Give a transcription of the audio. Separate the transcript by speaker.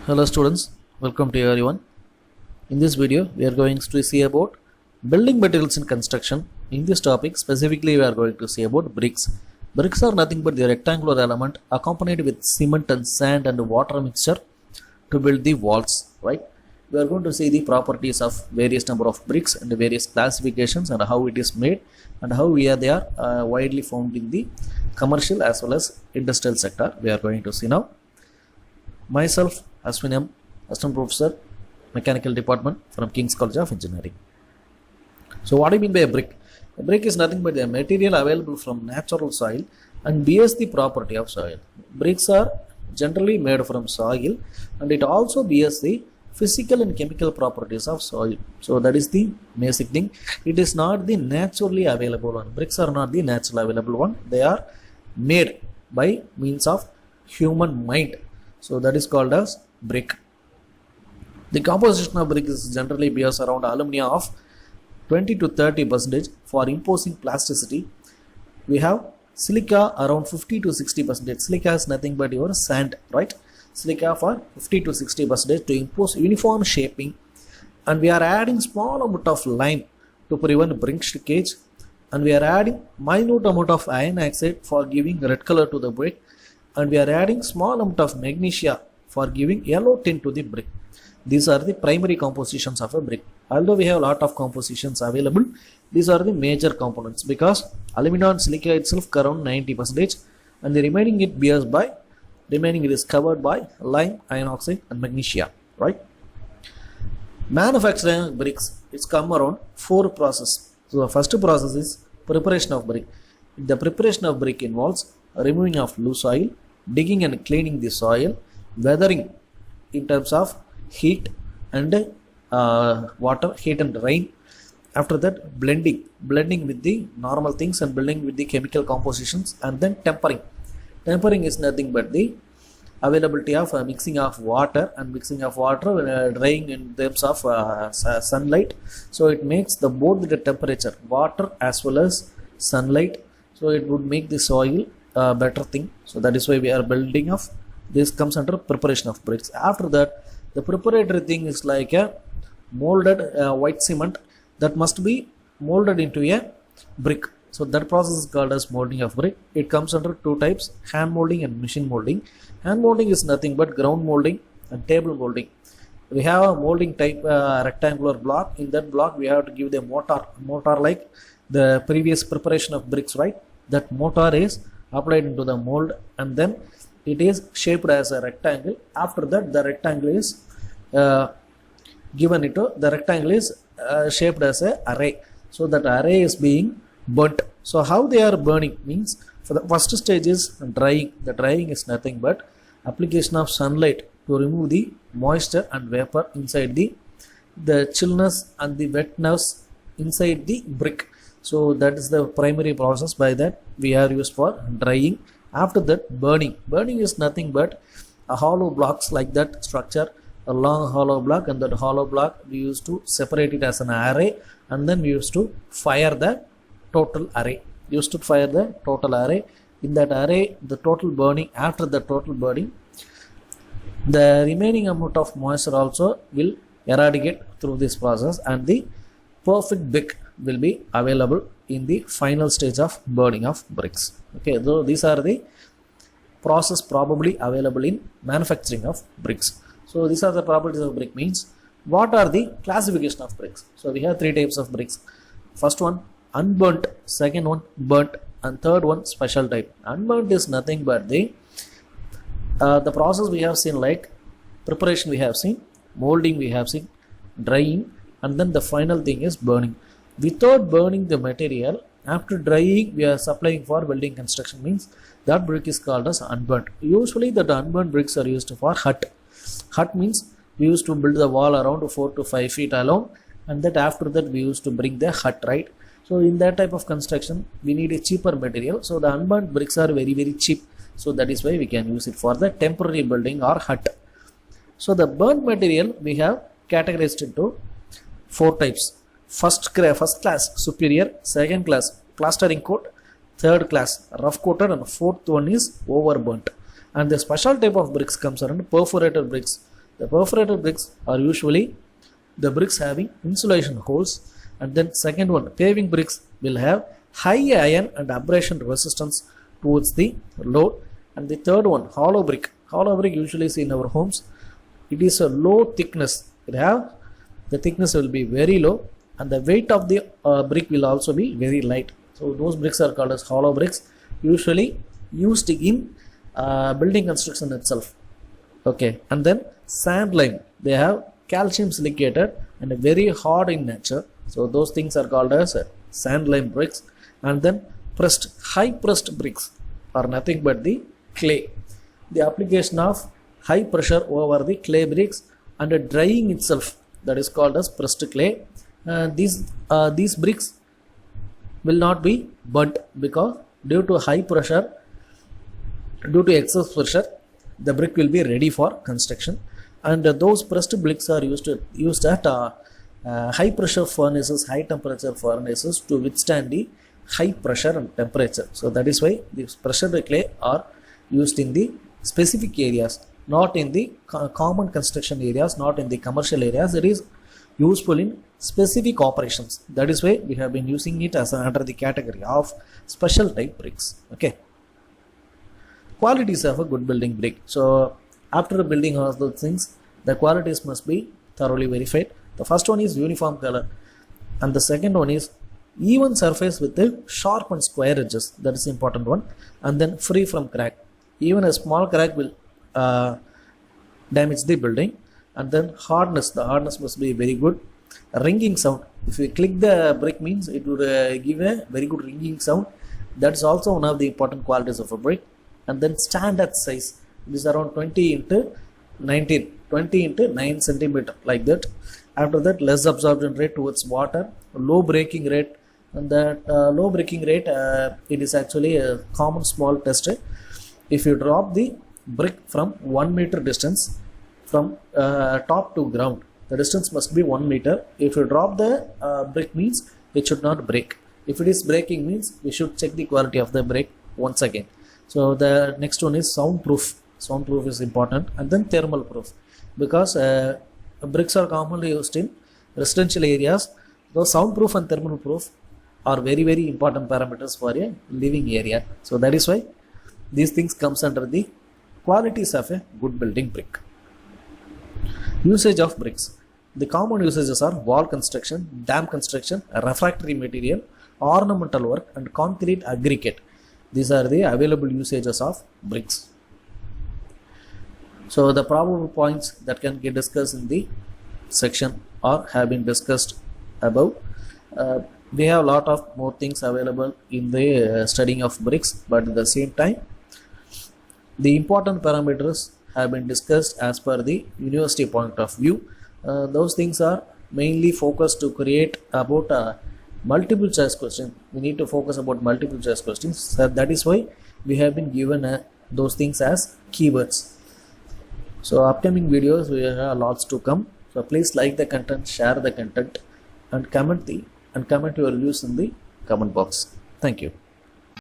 Speaker 1: Hello students, welcome to everyone. In this video, we are going to see about building materials in construction. In this topic, specifically we are going to see about bricks. Bricks are nothing but the rectangular element accompanied with cement and sand and water mixture to build the walls, right? We are going to see the properties of various number of bricks and various classifications and how it is made and how they are widely found in the commercial as well as industrial sector. We are going to see now. Myself, Ashwin M, Assistant Professor, Mechanical Department from King's College of Engineering. So what do you mean by a brick? A brick is nothing but a material available from natural soil and bears the property of soil. Bricks are generally made from soil and it also bears the physical and chemical properties of soil. So that is the basic thing. It is not the naturally available one. Bricks are not the naturally available one. They are made by means of human mind. So that is called as brick. The composition of brick is generally bears around alumina of 20 to 30% for imposing plasticity. We have silica around 50 to 60%. Silica is nothing but your sand, right? Silica for 50 to 60% to impose uniform shaping, and we are adding small amount of lime to prevent brick shrinkage, and we are adding minute amount of iron oxide for giving red color to the brick, and we are adding small amount of magnesia for giving yellow tint to the brick. These are the primary compositions of a brick. Although we have a lot of compositions available, these are the major components because alumina and silica itself around 90% and the remaining it is covered by lime, iron oxide and magnesia, right? Manufacturing bricks, it's come around 4 processes. So the first process is preparation of brick. The preparation of brick involves removing of loose soil, digging and cleaning the soil, weathering in terms of heat and water, heat and rain. After that, blending with the normal things and blending with the chemical compositions, and then tempering. Tempering is nothing but the availability of mixing of water drying in terms of sunlight. So it makes both the temperature, water as well as sunlight. So it would make the soil better thing. So that is why we are building of this comes under preparation of bricks. After that, the preparatory thing is like a molded white cement that must be molded into a brick. So that process is called as molding of brick. It comes under 2 types, hand molding and machine molding. Hand molding is nothing but ground molding and table molding. We have a molding type rectangular block. In that block we have to give the mortar like the previous preparation of bricks, right? That mortar is applied into the mold and then it is shaped as a rectangle. After that, the rectangle is shaped as an array. So that array is being burnt. So how they are burning means, for the first stage is drying. The drying is nothing but application of sunlight to remove the moisture and vapor inside the chillness and the wetness inside the brick. So that is the primary process. By that we are used for drying. After that, burning. Burning is nothing but a hollow blocks like that structure, a long hollow block, and that hollow block we used to separate it as an array, and then we used to fire the total array. In that array, the total burning, after the total burning, the remaining amount of moisture also will eradicate through this process, and the perfect brick will be available in the final stage of burning of bricks. Okay, so these are the process probably available in manufacturing of bricks. So these are the properties of brick means. What are the classification of bricks? So we have 3 types of bricks. First one, unburnt. Second one, burnt. And third one, special type. Unburnt is nothing but the process we have seen, like preparation we have seen, molding we have seen, drying, and then the final thing is burning. Without burning the material, after drying we are supplying for building construction means that brick is called as unburnt. Usually the unburnt bricks are used for hut. Hut means we used to build the wall around 4 to 5 feet along, and that after that we used to bring the hut, right? So in that type of construction we need a cheaper material. So the unburnt bricks are very cheap. So that is why we can use it for the temporary building or hut. So the burnt material we have categorized into 4 types. First class superior, second class plastering coat, third class rough coated, and fourth one is overburnt. And the special type of bricks comes around perforated bricks. The perforated bricks are usually the bricks having insulation holes, and then second one, paving bricks will have high iron and abrasion resistance towards the load, and the third one, hollow brick. Hollow brick usually see in our homes, it is a low thickness. The thickness will be very low, and the weight of the brick will also be very light. So those bricks are called as hollow bricks, usually used in building construction itself. Okay, and then sand lime, they have calcium silicated and very hard in nature, so those things are called as sand lime bricks. And then high pressed bricks are nothing but the clay. The application of high pressure over the clay bricks and drying itself, that is called as pressed clay. These bricks will not be burnt, because due to high pressure, due to excess pressure, the brick will be ready for construction. And those pressed bricks are used at high pressure furnaces, high temperature furnaces, to withstand the high pressure and temperature. So that is why these pressure clay are used in the specific areas, not in the common construction areas, not in the commercial areas. It is useful in specific operations. That is why we have been using it as under the category of special type bricks. Okay. Qualities of a good building brick. So after building all those things, the qualities must be thoroughly verified. The first one is uniform color, and the second one is even surface with the sharp and square edges. That is the important one. And then free from crack. Even a small crack will damage the building. And then hardness, the hardness must be very good. Ringing sound, if you click the brick means it would give a very good ringing sound. That is also one of the important qualities of a brick. And then standard size, it is around 20 into 19, 20 into 9 centimeter, like that. After that, less absorption rate towards water, low breaking rate. And that low breaking rate, it is actually a common small test. If you drop the brick from 1 meter distance from top to ground, the distance must be 1 meter. If you drop the brick means it should not break. If it is breaking means we should check the quality of the brick once again. So the next one is soundproof. Soundproof is important. And then thermal proof, because bricks are commonly used in residential areas. Though soundproof and thermal proof are very, very important parameters for a living area. So that is why these things comes under the qualities of a good building brick. Usage of bricks. The common usages are wall construction, dam construction, refractory material, ornamental work, and concrete aggregate. These are the available usages of bricks. So the probable points that can get discussed in the section or have been discussed above. We have a lot of more things available in the studying of bricks, but at the same time, the important parameters have been discussed as per the university point of view. Those things are mainly focused to create about multiple choice questions. We need to focus about multiple choice questions. So that is why we have been given those things as keywords. So upcoming videos we have lots to come. So please like the content, share the content, and comment your views in the comment box. Thank you.